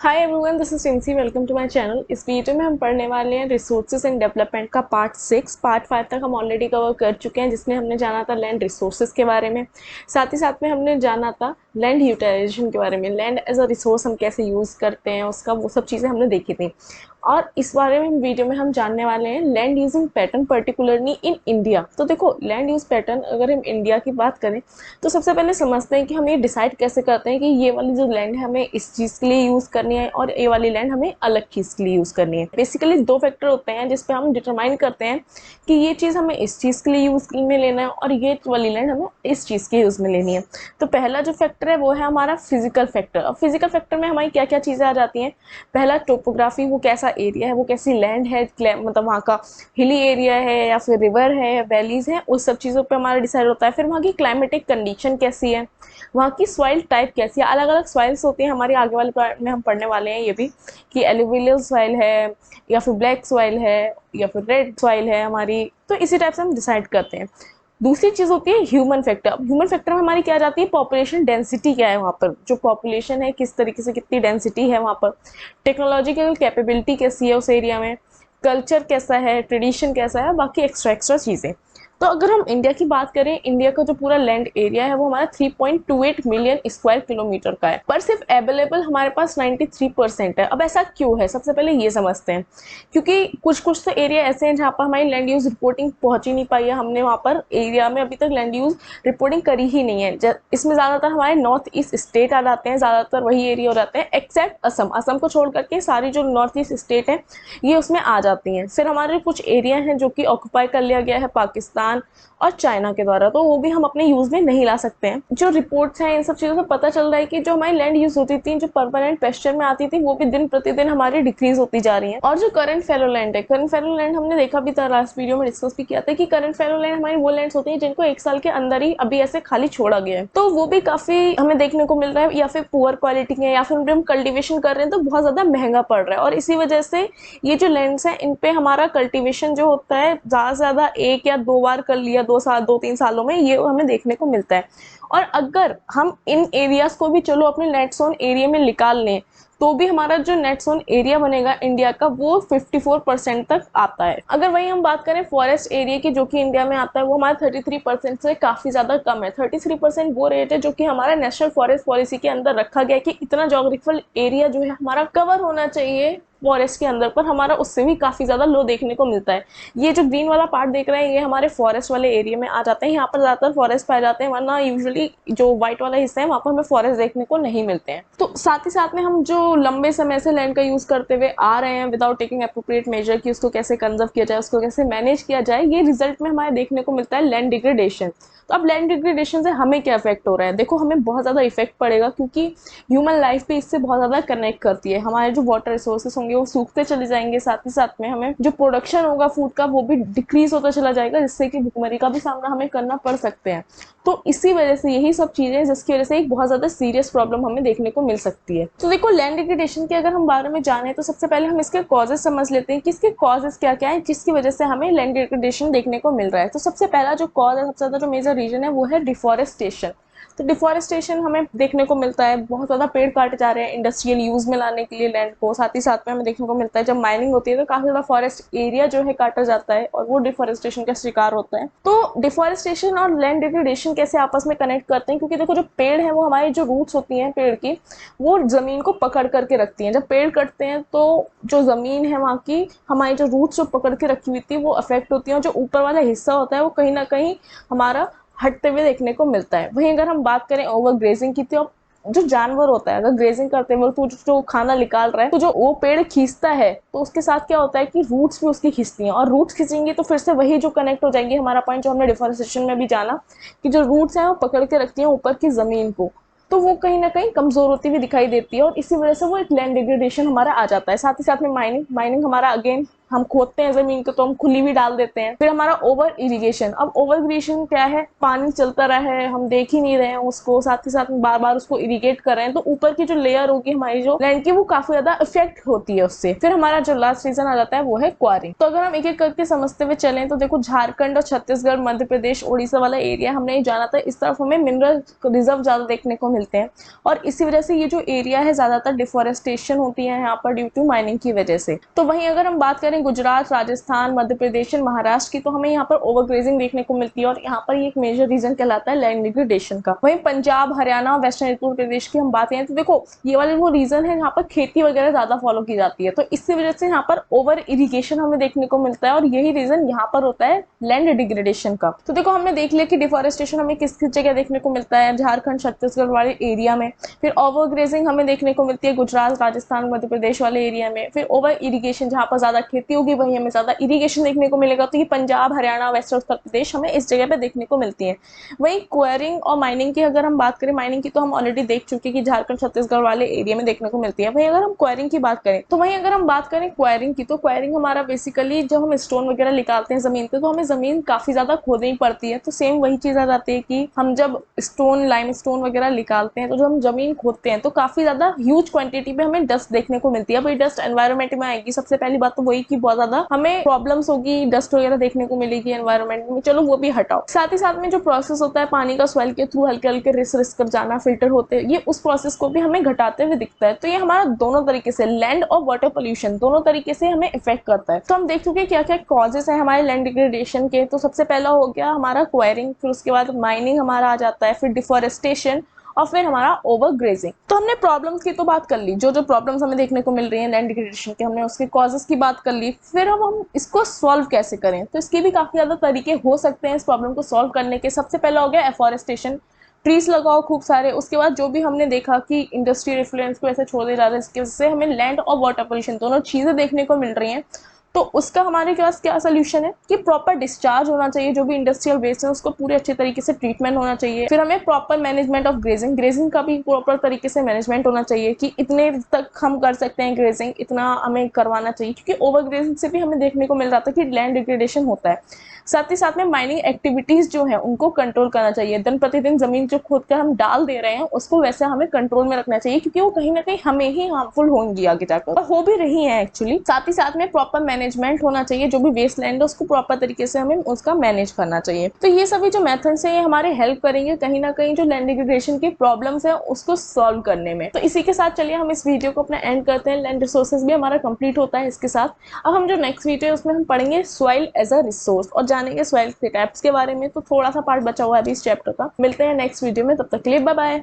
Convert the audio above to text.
Hi everyone, this is Sincy. Welcome to my channel. इस video में हम पढ़ने वाले हैं रिसोर्सेज एंड डेवलपमेंट का पार्ट 6। पार्ट 5 तक हम ऑलरेडी कवर कर चुके हैं, जिसमें हमने जाना था लैंड रिसोर्सेज के बारे में। साथ ही साथ में हमने जाना था लैंड यूटिलाइजेशन के बारे में। लैंड एज अ रिसोर्स हम कैसे यूज़ करते हैं उसका, वो सब चीज़ें हमने देखी थी। और इस बारे में वीडियो में हम जानने वाले हैं land using pattern, particularly in India. तो देखो, लैंड यूज पैटर्न अगर हम इंडिया की बात करें तो सबसे पहले समझते हैं कि हम ये डिसाइड कैसे करते हैं कि ये वाली जो लैंड है हमें इस चीज़ के लिए यूज़ करनी है और ये वाली लैंड हमें अलग चीज़ के लिए यूज़ करनी है। बेसिकली दो फैक्टर होते हैं जिस पे हम डिटरमाइन करते हैं कि ये चीज़ हमें इस चीज़ के लिए यूज़ में लेना है और ये वाली लैंड हमें इस चीज़ के यूज़ में लेनी है। तो पहला जो फैक्टर है वो है हमारा फिजिकल फैक्टर। अब फिजिकल फैक्टर में हमारी क्या क्या चीज़ें आ जाती हैं। पहला टोपोग्राफी, वो कैसा एरिया है, वो कैसी लैंड है, मतलब वहाँ का हिली एरिया है या फिर रिवर है या वैलीज है, उस सब चीज़ों पे हमारा डिसाइड होता है। फिर वहाँ की क्लाइमेटिक कंडीशन कैसी है, वहाँ की सॉइल टाइप कैसी है। अलग अलग सॉइल्स होती हैं, हमारे आगे वाले पार्ट में हम पढ़ने वाले हैं ये भी, कि एलुवियल सॉइल है या फिर ब्लैक सॉइल है या फिर रेड सॉइल है हमारी। तो इसी टाइप से हम डिसाइड करते हैं। दूसरी चीज़ होती है ह्यूमन फैक्टर। ह्यूमन फैक्टर में हमारी क्या जाती है, पॉपुलेशन डेंसिटी क्या है, वहाँ पर जो पॉपुलेशन है किस तरीके से, कितनी डेंसिटी है वहाँ पर, टेक्नोलॉजिकल कैपेबिलिटी कैसी है उस एरिया में, कल्चर कैसा है, ट्रेडिशन कैसा है, बाकी एक्स्ट्रा एक्स्ट्रा चीज़ें। तो अगर हम इंडिया की बात करें, इंडिया का जो पूरा लैंड एरिया है वो हमारा 3.28 मिलियन स्क्वायर किलोमीटर का है, पर सिर्फ अवेलेबल हमारे पास 93% है। अब ऐसा क्यों है, सबसे पहले ये समझते हैं। क्योंकि कुछ कुछ तो एरिया ऐसे हैं जहाँ पर हमारी लैंड यूज रिपोर्टिंग पहुंच ही नहीं पाई है। हमने वहाँ पर एरिया में अभी तक लैंड यूज रिपोर्टिंग करी ही नहीं है। इसमें ज़्यादातर हमारे नॉर्थ ईस्ट स्टेट आ जाते हैं, ज़्यादातर वही एरिया हो जाते हैं, एक्सेप्ट असम। असम को छोड़ करके सारी जो नॉर्थ ईस्ट स्टेट है ये उसमें आ जाती हैं। फिर हमारे कुछ एरिया हैं जो कि ऑक्यूपाई कर लिया गया है पाकिस्तान और चाइना के द्वारा, तो वो भी हम अपने यूज़ में नहीं ला सकते हैं। जो रिपोर्ट्स हैं इन सब चीज़ों से पता चल रहा है कि जो हमारी लैंड यूज़ होती थी, जो परमानेंट पेस्चर में आती थी, वो भी दिन प्रतिदिन हमारी डिक्रीज होती जा रही है। और जो करंट फेलो लैंड है, करंट फेलो लैंड हमने देखा भी था, लास्ट वीडियो में डिस्कस भी किया था कि करंट फेलो लैंड हमारी वो लैंड्स होती हैं जिनको 1 साल के अंदर ही अभी ऐसे खाली छोड़ा गया है। तो वो भी काफ़ी हमें देखने को मिल रहा है, या फिर पुअर क्वालिटी के, या फिर हम कल्टिवेशन कर रहे हैं तो बहुत ज़्यादा महंगा पड़ रहा है। और इसी वजह से ये जो लैंड्स हैं इन पे हमारा कल्टीवेशन जो होता है ज़्यादा से ज़्यादा 1 या 2 बार कर लिया, 2 साल 2-3 सालों में, ये हमें देखने को मिलता है। और अगर हम इन एरियाज को भी चलो अपने नेट जोन एरिया में निकाल लें तो भी हमारा जो नेट जोन एरिया बनेगा इंडिया का वो 54% तक आता है। अगर वही हम बात करें फॉरेस्ट एरिया की, जो कि इंडिया में आता है, वो हमारा 33% से काफ़ी ज़्यादा कम है। 33% वो रेट है जो कि हमारा नेशनल फॉरेस्ट पॉलिसी के अंदर रखा गया है कि इतना जोग्राफिकल एरिया जो है हमारा कवर होना चाहिए फॉरेस्ट के अंदर, पर हमारा उससे भी काफ़ी ज़्यादा लो देखने को मिलता है। ये जो ग्रीन वाला पार्ट देख रहे हैं ये हमारे फॉरेस्ट वाले एरिया में आ जाते हैं, यहाँ पर ज़्यादातर फॉरेस्ट पाए जाते हैं, वरना यूजुअली जो व्हाइट वाला हिस्सा है वहाँ पर हमें फॉरेस्ट देखने को नहीं मिलते हैं। तो साथ ही साथ में हम जो लंबे समय से लैंड का यूज़ करते हुए आ रहे हैं विदाउट टेकिंग अप्रोप्रिएट मेजर कि उसको कैसे कंजर्व किया जाए, उसको कैसे मैनेज किया जाए, ये रिजल्ट में हमारे देखने को मिलता है लैंड डिग्रेडेशन। तो अब लैंड डिग्रेडेशन से हमें क्या इफेक्ट हो रहा है, देखो हमें बहुत ज़्यादा इफेक्ट पड़ेगा, क्योंकि ह्यूमन लाइफ भी इससे बहुत ज़्यादा कनेक्ट करती है। हमारे जो वाटर रिसोर्सेस होंगे वो सूखते चले जाएंगे, साथ ही साथ में हमें जो प्रोडक्शन होगा फूड का वो भी डिक्रीज होता चला जाएगा, जिससे कि भुखमरी का भी सामना हमें करना पड़ सकते हैं। तो इसी वजह से यही सब चीज़ें जिसकी वजह से एक बहुत ज़्यादा सीरियस प्रॉब्लम हमें देखने को मिल सकती है। तो देखो, लैंड डिग्रेडेशन के अगर हम बारे में जाने तो सबसे पहले हम इसके कॉजेज समझ लेते हैं कि इसके कॉजेज क्या क्या है जिसकी वजह से हमें लैंड डिग्रेडेशन देखने को मिल रहा है। तो सबसे पहला जो कॉज है, सबसे ज़्यादा जो मेजर रीजन है वो है डिफॉरेस्टेशन। तो डिफॉरेस्टेशन हमें देखने को मिलता है, बहुत ज़्यादा पेड़ काटे जा रहे हैं इंडस्ट्रियल यूज़ में लाने के लिए लैंड को। साथ ही साथ में हमें देखने को मिलता है जब माइनिंग होती है तो काफ़ी ज़्यादा फॉरेस्ट एरिया जो है काटा जाता है और वो डिफॉरेस्टेशन का शिकार होता है। तो डिफॉरेस्टेशन और लैंड डिग्रेडेशन कैसे आपस में कनेक्ट करते हैं, क्योंकि देखो जो पेड़ है वो हमारी जो रूट्स होती हैं पेड़ की, वो ज़मीन को पकड़ करके रखती हैं। जब पेड़ कटते हैं तो जो ज़मीन है वहाँ की, हमारी जो रूट्स जो पकड़ के रखी हुई थी वो अफेक्ट होती है, और जो ऊपर वाला हिस्सा होता है वो कहीं ना कहीं हमारा हटते हुए देखने को मिलता है। वहीं अगर हम बात करें ओवर ग्रेजिंग की, तो जो जानवर होता है अगर ग्रेजिंग करते वक्त तो जो खाना निकाल रहा है तो जो वो पेड़ खींचता है तो उसके साथ क्या होता है कि रूट्स भी उसकी खींचती हैं, और रूट्स खींचेंगी तो फिर से वही जो कनेक्ट हो जाएंगी, हमारा पॉइंट जो हमने डिफॉरेस्टेशन में भी जाना कि जो रूट्स हैं वो पकड़ के रखती हैं ऊपर की ज़मीन को, तो वो कहीं ना कहीं कमज़ोर होती हुई दिखाई देती है, और इसी वजह से वो एक लैंड डिग्रेडेशन हमारा आ जाता है। साथ ही साथ में माइनिंग हमारा अगेन हम खोदते हैं ज़मीन को तो हम खुली भी डाल देते हैं। फिर हमारा ओवर इरिगेशन, अब ओवर इरिगेशन क्या है, पानी चलता रहा है, हम देख ही नहीं रहे हैं उसको, साथ ही साथ में बार बार उसको इरिगेट कर रहे हैं, तो ऊपर की जो लेयर होगी हमारी जो लैंड की वो काफी ज्यादा इफेक्ट होती है उससे। फिर हमारा जो लास्ट रीजन आ जाता है वो है क्वारिंग। तो अगर हम एक एक करके समझते हुए चलें तो देखो, झारखंड और छत्तीसगढ़, मध्य प्रदेश, उड़ीसा वाला एरिया हमने ये जाना था, इस तरफ हमें मिनरल रिजर्व ज्यादा देखने को मिलते हैं, और इसी वजह से ये जो एरिया है ज्यादातर डिफोरेस्टेशन होती है यहाँ पर ड्यू टू माइनिंग की वजह से। तो वहीं अगर हम बात करें गुजरात, राजस्थान, मध्य प्रदेश, महाराष्ट्र की, तो हमें यहाँ पर ओवरग्रेजिंग देखने को मिलती है, और यहाँ पर ये एक मेजर रीजन कहलाता है लैंड डिग्रेडेशन का। वहीं पंजाब, हरियाणा, वेस्टर्न उत्तर प्रदेश की हम बात करें तो देखो, ये वाले वो रीजन है जहाँ पर खेती वगैरह ज्यादा फॉलो की जाती है, तो इसी वजह से यहाँ पर ओवर इरिगेशन हमें देखने को मिलता है, और यही रीजन यहाँ पर होता है लैंड डिग्रेडेशन का। तो देखो, हमने देख लिया कि डिफोरेस्टेशन हमें किस किस जगह देखने को मिलता है, झारखंड, छत्तीसगढ़ वाले एरिया में। फिर ओवरग्रेजिंग हमें देखने को मिलती है गुजरात, राजस्थान, मध्य प्रदेश वाले एरिया में। फिर ओवर इरिगेशन, जहाँ पर ज्यादा खेती होगी वहीं हमें ज्यादा इरिगेशन देखने को मिलेगा, तो ये पंजाब, हरियाणा, वेस्टर्न उत्तर प्रदेश हमें इस जगह पे देखने को मिलती है। वहीं क्वेरिंग और माइनिंग की अगर हम बात करें, माइनिंग की तो हम ऑलरेडी देख चुके हैं कि झारखंड, छत्तीसगढ़ वाले एरिया में देखने को मिलती है। वहीं अगर हम क्वेरिंग की बात करें तो वहीं अगर हम बात करें क्वेरिंग की, तो क्वेरिंग हमारा बेसिकली जब हम स्टोन वगैरह निकालते हैं जमीन पे, तो हमें जमीन काफी ज्यादा खोदनी पड़ती है। तो सेम वही चीज आ जाती है कि हम जब स्टोन, लाइम स्टोन वगैरह निकालते हैं, तो जब हम जमीन खोदते हैं तो काफी ज्यादा ह्यूज क्वांटिटी में हमें डस्ट देखने को मिलती है। भाई डस्ट एनवायरमेंट में आएगी, सबसे पहली बात तो वही कि बहुत ज्यादा हमें प्रॉब्लम्स होगी, डस्ट वगैरह देखने को मिलेगी एनवायरमेंट में। चलो वो भी हटाओ, साथ ही साथ में जो प्रोसेस होता है पानी का सॉइल के थ्रू हल्के हल्के रिस रिस कर जाना, फिल्टर होते हैं, ये उस प्रोसेस को भी हमें घटाते हुए दिखता है। तो ये हमारा दोनों तरीके से, लैंड और वाटर पोल्यूशन दोनों तरीके से हमें इफेक्ट करता है। तो हम देख चुके हैं क्या क्या कॉजेस है हमारे लैंड डिग्रेडेशन के। तो सबसे पहला हो गया हमारा क्वायरिंग, फिर उसके बाद माइनिंग हमारा आ जाता है, फिर डिफोरेस्टेशन, और फिर हमारा ओवरग्रेजिंग। तो हमने प्रॉब्लम्स की तो बात कर ली, जो जो प्रॉब्लम्स हमें देखने को मिल रही हैं लैंड डिग्रेडेशन के, हमने उसके कॉजेस की बात कर ली। फिर हम इसको सॉल्व कैसे करें, तो इसके भी काफी ज्यादा तरीके हो सकते हैं इस प्रॉब्लम को सॉल्व करने के। सबसे पहला हो गया एफॉरेस्टेशन, ट्रीज लगाओ खूब सारे। उसके बाद जो भी हमने देखा कि इंडस्ट्रियल इन्फ्लुएंस को ऐसे छोड़ दिया जा रहा है, इसकी वजह से हमें लैंड और वाटर पोल्यूशन दोनों चीजें देखने को मिल रही हैं। तो उसका हमारे पास क्या सोल्यूशन है कि प्रॉपर डिस्चार्ज होना चाहिए, जो भी इंडस्ट्रियल वेस्ट है उसको पूरे अच्छे तरीके से ट्रीटमेंट होना चाहिए। फिर हमें proper management of grazing, grazing का भी प्रॉपर तरीके से मैनेजमेंट होना चाहिए कि इतने तक हम कर सकते हैं ग्रेजिंग, इतना हमें करवाना चाहिए, क्योंकि ओवर ग्रेजिंग से भी हमें देखने को मिल रहा था कि लैंड डिग्रेडेशन होता है। साथ ही साथ में माइनिंग एक्टिविटीज जो है उनको कंट्रोल करना चाहिए। दिन प्रतिदिन जमीन जो खोद कर हम डाल दे रहे हैं उसको वैसे हमें कंट्रोल में रखना चाहिए, क्योंकि वो कहीं ना कहीं हमें ही हार्मफुल होंगी आगे जाकर, और हो भी रही है एक्चुअली। साथ ही साथ में प्रॉपर मैनेजमेंट होना चाहिए, जो भी वेस्ट लैंड है उसको प्रॉपर तरीके से हमें उसका मैनेज करना चाहिए। तो ये सभी जो मेथड्स है ये हमारे हेल्प करेंगे कहीं ना कहीं जो लैंड डिग्रेडेशन की प्रॉब्लम्स है उसको सॉल्व करने में। तो इसी के साथ चलिए हम इस वीडियो को अपना एंड करते हैं। लैंड रिसोर्सेज भी हमारा कंप्लीट होता है इसके साथ। अब हम जो नेक्स्ट वीडियो है उसमें हम पढ़ेंगे सॉइल एज अ रिसोर्स और जानेंगे सॉइल के टाइप्स के बारे में। तो थोड़ा सा पार्ट बचा हुआ है अभी इस चैप्टर का। मिलते हैं नेक्स्ट वीडियो में, तब तक के लिए बाय बाय।